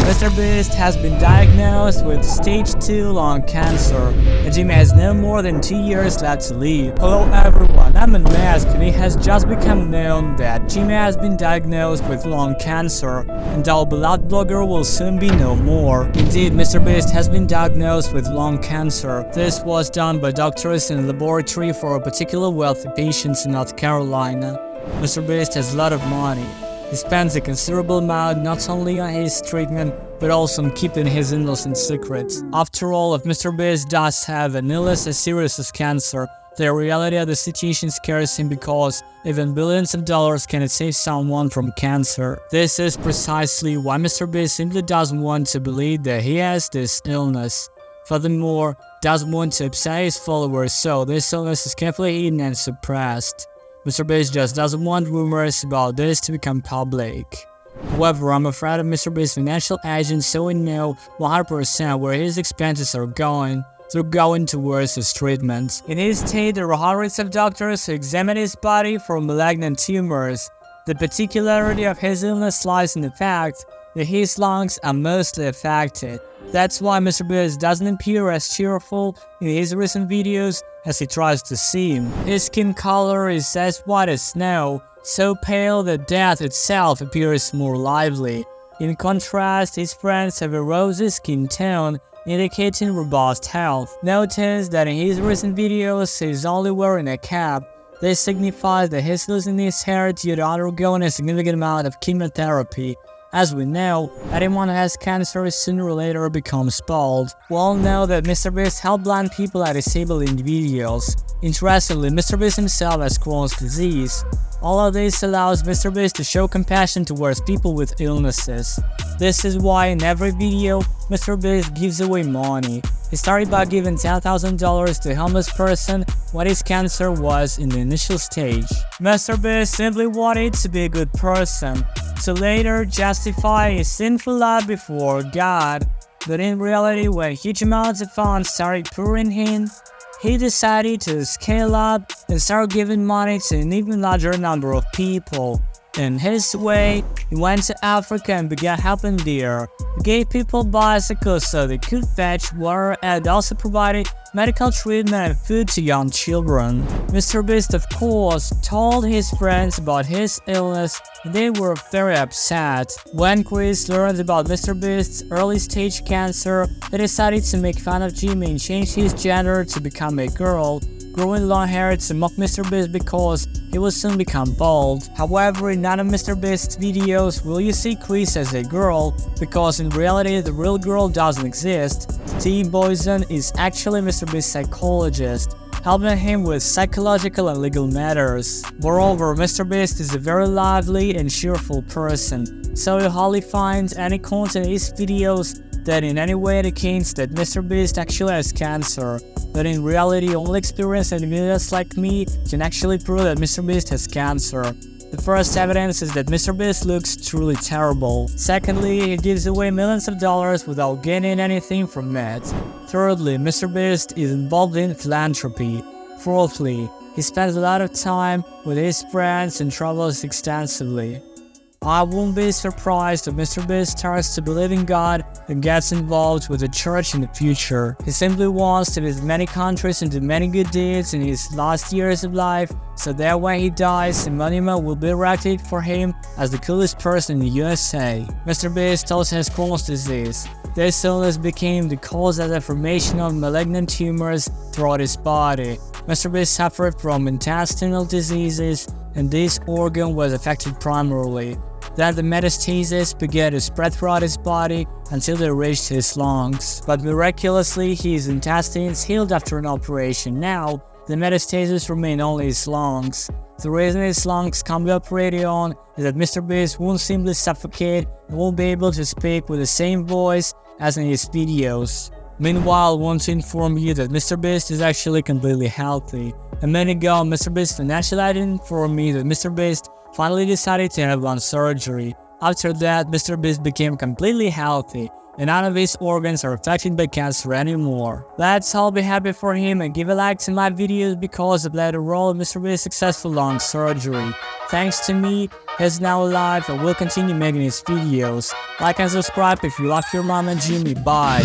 MrBeast has been diagnosed with stage 2 lung cancer, and Jimmy has no more than 2 years left to live. Hello everyone, I'm Unmasked, and it has just become known that Jimmy has been diagnosed with lung cancer, and our beloved blogger will soon be no more. Indeed, MrBeast has been diagnosed with lung cancer. This was done by doctors in a laboratory for a particular wealthy patient in North Carolina. MrBeast has a lot of money. He spends a considerable amount not only on his treatment, but also on keeping his illness in secret. After all, if MrBeast does have an illness as serious as cancer, the reality of the situation scares him because even billions of dollars cannot save someone from cancer. This is precisely why MrBeast simply doesn't want to believe that he has this illness. Furthermore, doesn't want to upset his followers, so this illness is carefully hidden and suppressed. MrBeast just doesn't want rumors about this to become public. However, I'm afraid of MrBeast's financial agents, so we know 100% where his expenses are going. They're going towards his treatment. In his state, there are hundreds of doctors who examine his body for malignant tumors. The particularity of his illness lies in the fact that his lungs are mostly affected. That's why MrBeast doesn't appear as cheerful in his recent videos as he tries to seem. His skin color is as white as snow, so pale that death itself appears more lively. In contrast, his friends have a rosy skin tone, indicating robust health. Notice that in his recent videos he is only wearing a cap. This signifies that he's losing his hair due to undergoing a significant amount of chemotherapy. As we know, anyone who has cancer sooner or later becomes bald. We all know that MrBeast helps blind people and disabled individuals. Interestingly, MrBeast himself has Crohn's disease. All of this allows MrBeast to show compassion towards people with illnesses. This is why in every video, MrBeast gives away money. He started by giving $10,000 to a homeless person when his cancer was in the initial stage. MrBeast simply wanted to be a good person, to later justify his sinful life before God. But in reality, when huge amounts of funds started pouring in, he decided to scale up and start giving money to an even larger number of people. In his way, he went to Africa and began helping there. He gave people bicycles so they could fetch water and also provided medical treatment and food to young children. MrBeast, of course, told his friends about his illness, and they were very upset. When Chris learned about MrBeast's early-stage cancer, he decided to make fun of Jimmy and change his gender to become a girl, growing long hair to mock MrBeast because he will soon become bald. However, in none of MrBeast's videos will you see Chris as a girl, because in reality the real girl doesn't exist. T. Boyson is actually MrBeast's psychologist, helping him with psychological and legal matters. Moreover, MrBeast is a very lively and cheerful person, so you hardly find any content in his videos that in any way indicates that MrBeast actually has cancer. But in reality, only experienced individuals like me can actually prove that MrBeast has cancer. The first evidence is that MrBeast looks truly terrible. Secondly, he gives away millions of dollars without gaining anything from it. Thirdly, MrBeast is involved in philanthropy. Fourthly, he spends a lot of time with his friends and travels extensively. I won't be surprised if MrBeast starts to believe in God and gets involved with the church in the future. He simply wants to visit many countries and do many good deeds in his last years of life, so that when he dies, a monument will be erected for him as the coolest person in the USA. MrBeast also has Crohn's disease. This illness became the cause of the formation of malignant tumors throughout his body. MrBeast suffered from intestinal diseases, and this organ was affected primarily. Then the metastases began to spread throughout his body until they reached his lungs. But miraculously, his intestines healed after an operation. Now, the metastases remain only his lungs. The reason his lungs can't be operated on is that MrBeast won't simply suffocate and won't be able to speak with the same voice as in his videos. Meanwhile, I want to inform you that MrBeast is actually completely healthy. A minute ago, MrBeast financial agent informed me that MrBeast finally decided to have lung surgery. After that, MrBeast became completely healthy. and none of his organs are affected by cancer anymore. Let's all be happy for him and give a like to my videos because I played a role in MrBeast's successful lung surgery. Thanks to me, he's now alive and will continue making his videos. Like and subscribe if you love your mom and Jimmy. Bye.